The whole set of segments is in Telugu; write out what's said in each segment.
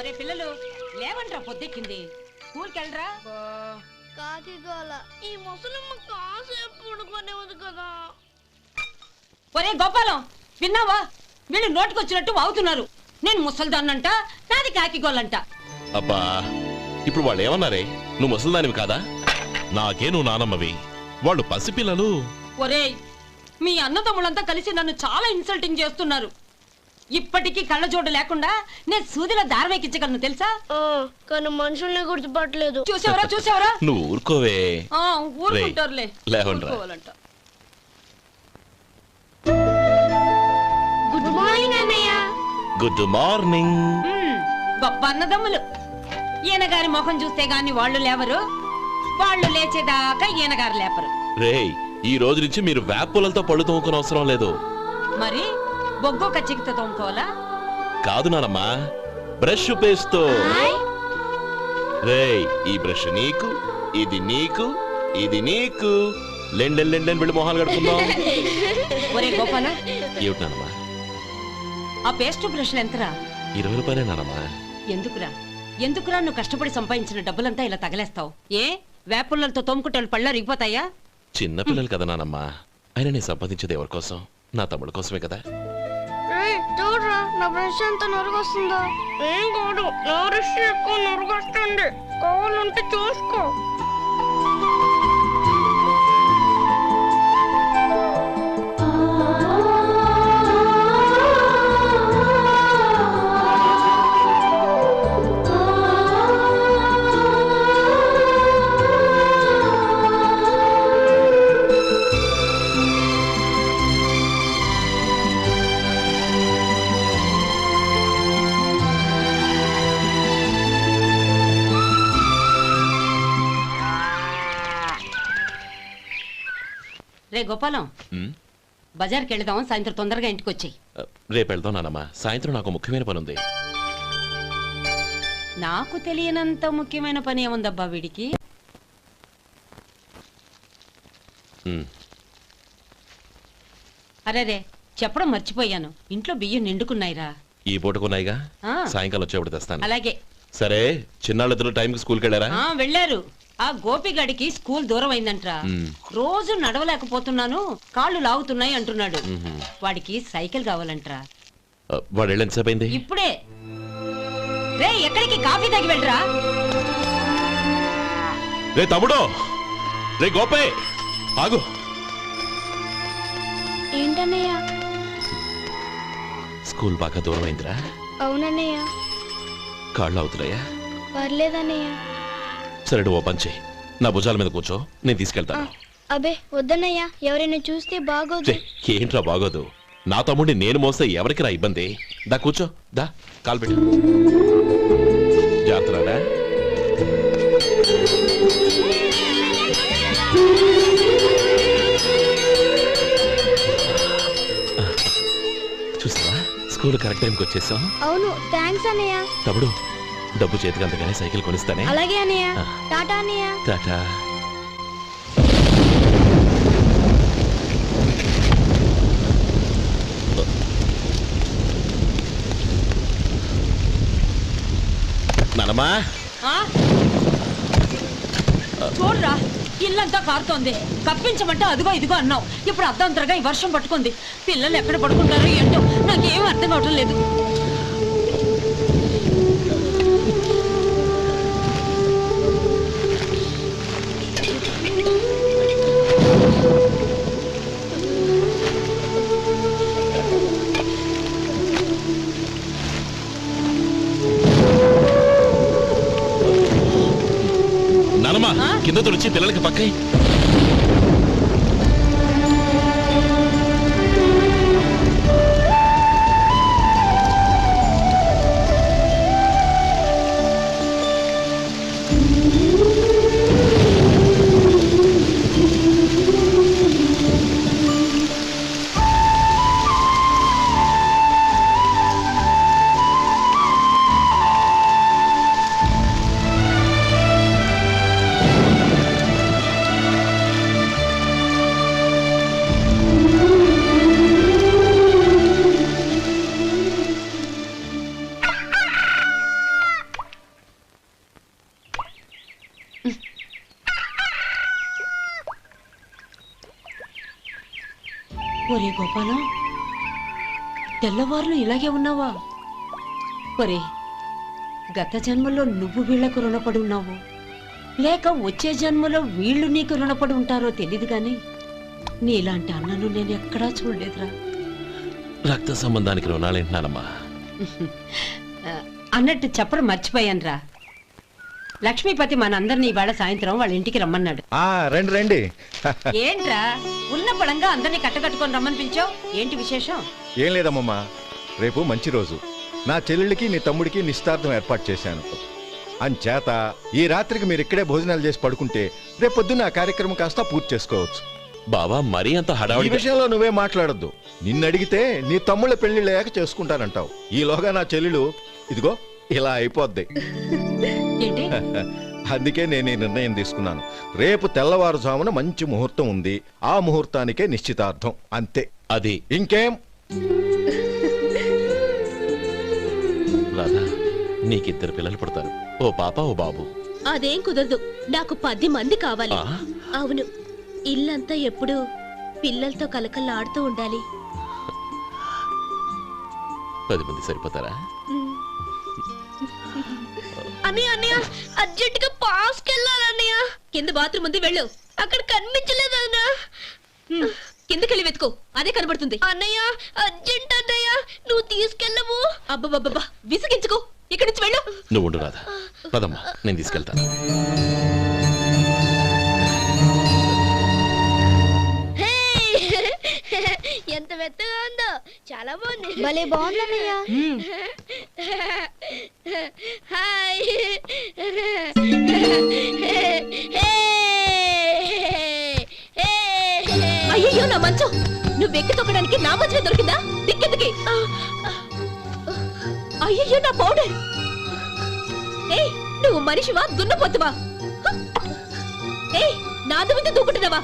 ఒరే పిల్లలు లేవంట్రా, పొద్దెక్కింది. స్కూల్కి వెళ్ళరా. కాకిగోల ఈ ముసలమ్మ కాసేపు పడుకోనివ్వదు కదా. ఒరే గోపాలం, విన్నావా? వీళ్ళు నోటికొచ్చినట్టు వాగుతున్నారు. నేను ముసల్దాన్నంట, నాది కాకిగోలంట. అబ్బా, ఇప్పుడు వాళ్ళు ఏమన్నారే? నువ్వు ముసల్దానివి కాదా? నాకే నువ్వు నానమ్మవి, వాళ్ళు పసిపిల్లలు. ఒరే, మీ అన్నదమ్ములంతా కలిసి నన్ను చాలా ఇన్సల్టింగ్ చేస్తున్నారు. ఇప్పటికీ కళ్ళజోడు లేకుండా నేను సూదిలో దారం ఎక్కించగలను తెలుసా? కానీ మనుషుల్ని గుర్తుపట్టలేదు. చూసావరా చూసావరా? నువ్వు ఊరుకోవే. ఊరుకుంటారులే. లేవండ్రా. గుడ్ మార్నింగ్ అన్నయ్య. Good morning. గొప్ప అన్నదమ్ములు. ఈయన గారి ముఖం చూస్తే గాని వాళ్ళు లేవరు, వాళ్ళు లేచేదాకా ఈయన గారు లేపరు. రేయ్, ఈ రోజు నుంచి మీరు వేపులతో పళ్ళు తోముకునే అవసరం లేదు. మరి బొగ్గు కచ్చికితో తోముకోవాలా? కాదు నానమ్మా, బ్రష్ పేస్తో. రేయ్, ఈ బ్రష్ నీకు, ఇది నీకు, ఇది నీకు. లెండెన్ వెళ్ళి మొహాలు కడుకుందాం. ఒరే గోపాల, ఏమిటి నానమ్మా? ఆ పేస్ట్ బ్రష్లు ఎంతరా? 20 రూపాయలే నానమ్మా. ఎందుకురా నువ్వు కష్టపడి సంపాదించిన డబ్బులంతా ఇలా తగలేస్తావు? ఏ వేపుల్లలతో తోముకుంటే పళ్ళ రిగిపోతాయా? చిన్న పిల్లలు కదా నానమ్మా. అయినా నేను సంపాదించేది ఎవరి కోసం? నా తమ్ముడు కోసమే కదా. చూడరా, నా బ్రష్ ఎంత నొరగొస్తుందో. ఏం కాదు, నా బ్రష్ ఎక్కువ నొరగొస్తుంది. కావాలంటే చూసుకో. రే గోపాలం, బజార్కి వెళదాం. సాయంత్రం తొందరగా ఇంటికి వచ్చాయి. రేపు వెళ్దాం నానమ్మా. సాయంత్రం నాకు ముఖ్యమైన పని ఉంది. నాకు తెలియనంత ముఖ్యమైన పని ఏముందబ్బా వీడికి? అరే చెప్పడం మర్చిపోయాను, ఇంట్లో బియ్యం నిండుకున్నాయిరా. ఈ పూటకున్నాయిగా, సాయంకాలం వచ్చేప్పుడు తెస్తాను. అలాగే. సరే, చిన్నాళ్ళిద్దరు టైంకి స్కూల్కి వెళ్ళారా? వెళ్ళారు. ఆ గోపిగడికి స్కూల్ దూరం అయిందంట్రా. రోజు నడవలేకపోతున్నాను, కాళ్ళు లాగుతున్నాయి అంటున్నాడు. వాడికి సైకిల్ కావాలంట్రా. వాడు వెళ్ళి ఎంతసేపు అయింది? ఇప్పుడే. రే, ఎక్కడికి? కాఫీ తాగి వెళ్ళరా. రే తమ్ముడు, రే గోపే, ఆగు. ఏంటన్నయ్య? స్కూల్ బాగా దూరం అయిందిరా. అవునన్నయ్య. కాళ్ళు అవుతున్నాయా? పర్లేదన్నయ్య. సరే, ఓ పని చేయి, నా భుజాల మీద కూర్చో, నేను తీసుకెళ్తాను. అబే వద్దన్నయ్య, ఎవరైనా చూస్తే బాగోదు. ఏంట్రా బాగోదు? నా తమ్ముడిని నేను మోస్తే ఎవరికి రా ఇబ్బంది? దా కూర్చో, దా కాలు పెట్టు. జాగ్రత్తరా. చూసావా, స్కూల్ కరెక్ట్ టైంకి వచ్చేసాం. అవును, థ్యాంక్స్ అన్నయ్య. తమ్ముడు, డబ్బు చేతికి అంతగానే సైకిల్ కొనిస్తానే. అలాగే అన్నయ్య. టాటా అన్నయ్య. టాటా. నానమ్మా, చూడరా, ఇల్లంతా కారుతోంది. కప్పించమంటే అదిగో ఇదిగో అన్నావు, ఇప్పుడు అర్ధంతరగా ఈ వర్షం పట్టుకుంది. పిల్లలు ఎక్కడ పడుకుంటారో ఏంటో నాకేం అర్థం కావటం లేదు. నానమ్మా, కింద తుడిచి పిల్లలకి పక్కై. ఒరే గోపాలం, తెల్లవారులు ఇలాగే ఉన్నావా? ఒరే, గత జన్మలో నువ్వు వీళ్లకు రుణపడి ఉన్నావు, లేక వచ్చే జన్మలో వీళ్ళు నీకు రుణపడి ఉంటారో తెలీదు గాని నీలాంటి అన్నను నేను ఎక్కడా చూడలేదురా. రక్త సంబంధానికి రుణాలేంటున్నానమ్మా. అన్నట్టు చెప్పడం మర్చిపోయానురా. లక్ష్మీపతి మనందరినీ ఇవాళ సాయంత్రం వాళ్ళ ఇంటికి రమ్మన్నాడు. రండి రండి. ఏంట్రా ఉన్న పడంగా అందరినీ కట్టకట్టుకొని రమ్మని పిలిచావు? ఏంటి విశేషం? ఏం లేదమ్మమ్మా, రేపు మంచి రోజు. నా చెల్లెళ్ళకి నీ తమ్ముడికి నిశ్చితార్థం ఏర్పాటు చేశాను. అంచేత ఈ రాత్రికి మీరు ఇక్కడే భోజనాలు చేసి పడుకుంటే రేపు పొద్దున్న ఆ కార్యక్రమం కాస్త పూర్తి చేసుకోవచ్చు. బావా, మరీ అంత ఈ హడావుడి విషయంలో నువ్వే మాట్లాడొద్దు. నిన్ను అడిగితే నీ తమ్ముళ్ళ పెళ్లిళ్ళయ్యాక చేసుకుంటానంటావు. ఈలోగా నా చెల్లెలు ఇదిగో ఇలా అయిపోద్ది. ఏంటి? అందుకే నేను ఈ నిర్ణయం తీసుకున్నాను. రేపు తెల్లవారుజామున మంచి ముహూర్తం ఉంది. ఆ ముహూర్తానికే నిశ్చితార్థం, అంతే. అది ఇంకేం? రాధా, నీకిద్దరు పిల్లలు పుడతారు, ఓ పాప ఓ బాబు. అదేం కుదరదు, నాకు 10 మంది కావాలి. ఆ? అవును, ఇల్లంతా ఎప్పుడు పిల్లలతో కలకల్లాడుతూ ఉండాలి. 10 మంది సరిపోతారా? అన్నయ్య అన్నయ్య, అర్జెంట్ గా పాస్కి వెళ్ళాలన్నయ్య. కింద బాత్రూమ్ ఉంది, వెళ్ళు. అక్కడ కనిపించలేదు అన్న. కిందకెళ్ళి వెతుకో, అదే కనబడుతుంది. అన్నయ్య అర్జెంట్ అన్నయ్య, నువ్వు తీసుకెళ్ళవు. అబ్బబ్బబ్బా, విసిగించుకో, ఇక్కడి నుంచి వెళ్ళు. నువ్వు ఉండు రాధా, పదమ్మా, నేను తీసుకెళ్తాను. ఎంత మెత్తగా ఉందో, చాలా బాగుంది. భలే బాగుంది అన్నయ్య. హాయ్. అయ్యో నా మంచం, నువ్వు ఎక్కి తొక్కడానికి నా మంచం దొరికిందా? దిక్కెందుకి? అయ్యో నా పౌడర్. ఏయ్, నువ్వు మనిషివా దున్నపోతువా? ఏయ్, నాది మీద దూకుంటున్నావా?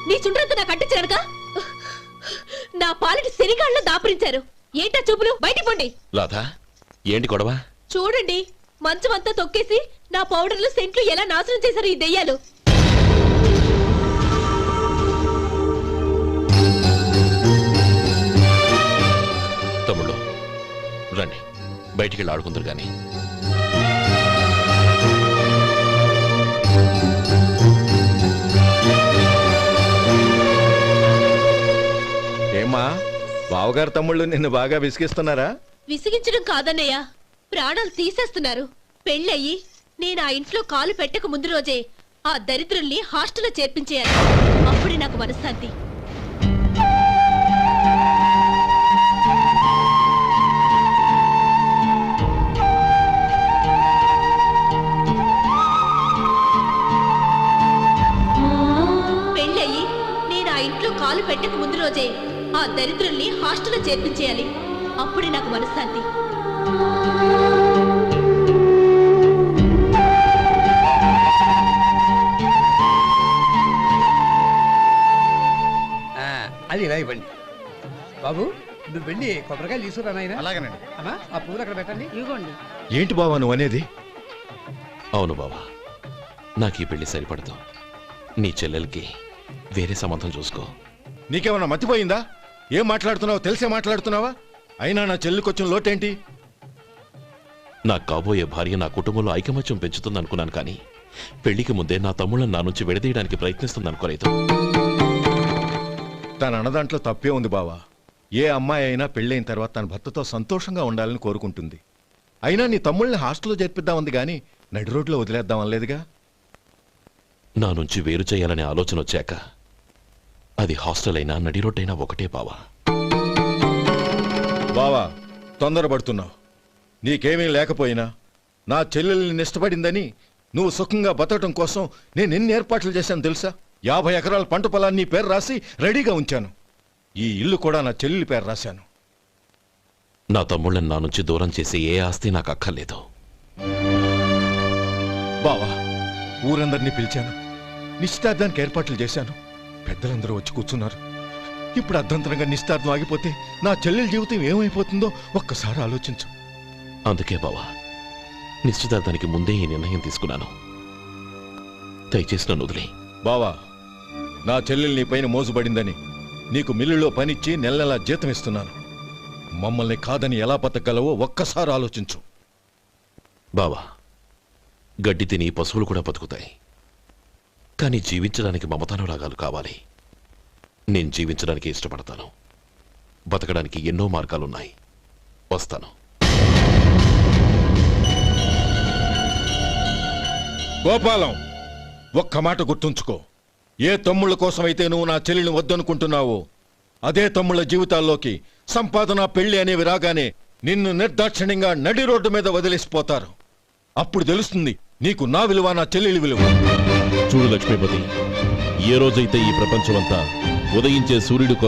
నీ చుండ్రంతా నాకు అంటించడానిక? నా పాలిటి శనిగాళ్ళ దాపరించారు. ఏంటా చూపులు? బయటికి పోండి. రాధా, ఏంటి గొడవ? చూడండి, మంచం అంతా తొక్కేసి నా పౌడర్లు సెంట్లు ఎలా నాశనం చేశారు ఈ దెయ్యాలు. తమ్ముళ్ళు రండి, బయటికి వెళ్ళి ఆడుకుందరు గాని. ఏమ్మా, బావగారు తమ్ముళ్ళు నిన్ను బాగా విసిగిస్తున్నారా? విసిగించడం కాదన్నయ్య, ప్రాణాలు తీసేస్తున్నారు. పెళ్ళయ్యి నేను ఆ ఇంట్లో కాలు పెట్టక ముందు రోజే ఆ దరిద్రుల్ని హాస్టల్లో చేర్పించేయాలి. అప్పుడే నాకు మనశ్శాంతి. పెళ్ళయ్యి నేను ఆ ఇంట్లో కాలు పెట్టక ముందు రోజే ఆ దరిద్రుల్ని హాస్టల్లో చేర్పించేయాలి. అప్పుడే నాకు మనశ్శాంతి. అది ఇలా ఇవ్వండి బాబు. నువ్వు వెళ్ళి కొబ్బరికాయలు తీసుకురా నాయనా. అలాగేనండి. అమ్మా, ఆ పూలు అక్కడ పెట్టండి. ఇవ్వండి. ఏంటి బావా నువ్వు అనేది? అవును బావా, నాకు ఈ పెళ్లి సరిపడదు. నీ చెల్లెలకి వేరే సంబంధం చూసుకో. నీకేమన్నా మతిపోయిందా? ఏం మాట్లాడుతున్నావో తెలిసే మాట్లాడుతున్నావా? అయినా నా చెల్లికొచ్చిన లోటేంటి? నాకు కాబోయే భార్య నా కుటుంబంలో ఐకమత్యం పెంచుతుంది అనుకున్నాను, కానీ పెళ్లికి ముందే నా తమ్ముళ్ళని నా నుంచి విడదీయడానికి ప్రయత్నిస్తుంది అనుకోలేదు. తన అన్నదాంట్లో తప్పే ఉంది బావా. ఏ అమ్మాయి అయినా పెళ్ళైన తర్వాత తన భర్తతో సంతోషంగా ఉండాలని కోరుకుంటుంది. అయినా నీ తమ్ముళ్ళని హాస్టల్లో చేర్పిద్దామంది గాని నడి రోడ్లో వదిలేద్దాం అనలేదుగా. నా నుంచి వేరు చేయాలనే ఆలోచన వచ్చాక అది హాస్టల్ అయినా నడి రోడ్డైనా ఒకటే బావా. బావా, తొందరపడుతున్నావు. నీకేమీ లేకపోయినా నా చెల్లెల్ని ఇష్టపడిందని నువ్వు సుఖంగా బతకటం కోసం నేను ఎన్ని ఏర్పాట్లు చేశాను తెలుసా? 50 ఎకరాల పంట పొలాన్ని నీ పేరు రాసి రెడీగా ఉంచాను. ఈ ఇల్లు కూడా నా చెల్లెలి పేరు రాశాను. నా తమ్ముళ్ళని నా నుంచి దూరం చేసే ఏ ఆస్తి నాకు అక్కర్లేదు. బావా, ఊరందరినీ పిలిచాను, నిశ్చితార్థానికి ఏర్పాట్లు చేశాను. పెద్దలందరూ వచ్చి కూర్చున్నారు. ఇప్పుడు అర్ధంతరంగా నిశ్చితార్థం ఆగిపోతే నా చెల్లెలి జీవితం ఏమైపోతుందో ఒక్కసారి ఆలోచించు. అందుకే బావా, నిశ్చితార్థానికి ముందే ఈ నిర్ణయం తీసుకున్నాను. దయచేసి నన్ను వదిలే. బావా, నా చెల్లెలు నీ పైన మోసుబడిందని నీకు మిల్లులో పనిచ్చి నెల నెలా జీతం ఇస్తున్నాను. మమ్మల్ని కాదని ఎలా బతకగలవో ఒక్కసారి ఆలోచించు. బావా, గడ్డి తిని పశువులు కూడా బతుకుతాయి. కానీ జీవించడానికి మమతానురాగాలు కావాలి. నేను జీవించడానికి ఇష్టపడతాను. బతకడానికి ఎన్నో మార్గాలున్నాయి. వస్తాను. గోపాలం, ఒక్క మాట గుర్తుంచుకో. ఏ తమ్ముళ్ళ కోసమైతే నువ్వు నా చెల్లిని వద్దనుకుంటున్నావో అదే తమ్ముళ్ళ జీవితాల్లోకి సంపాదన, పెళ్లి అనేవి రాగానే నిన్ను నిర్దాక్షిణ్యంగా నడి రోడ్డు మీద వదిలేసిపోతారు. అప్పుడు తెలుస్తుంది నీకు నా విలువ, నా చెల్లెలి విలువ. చూడు లక్ష్మీపతి, ఏ రోజైతే ఈ ప్రపంచమంతా ఉదయించే సూర్యుడి కోసం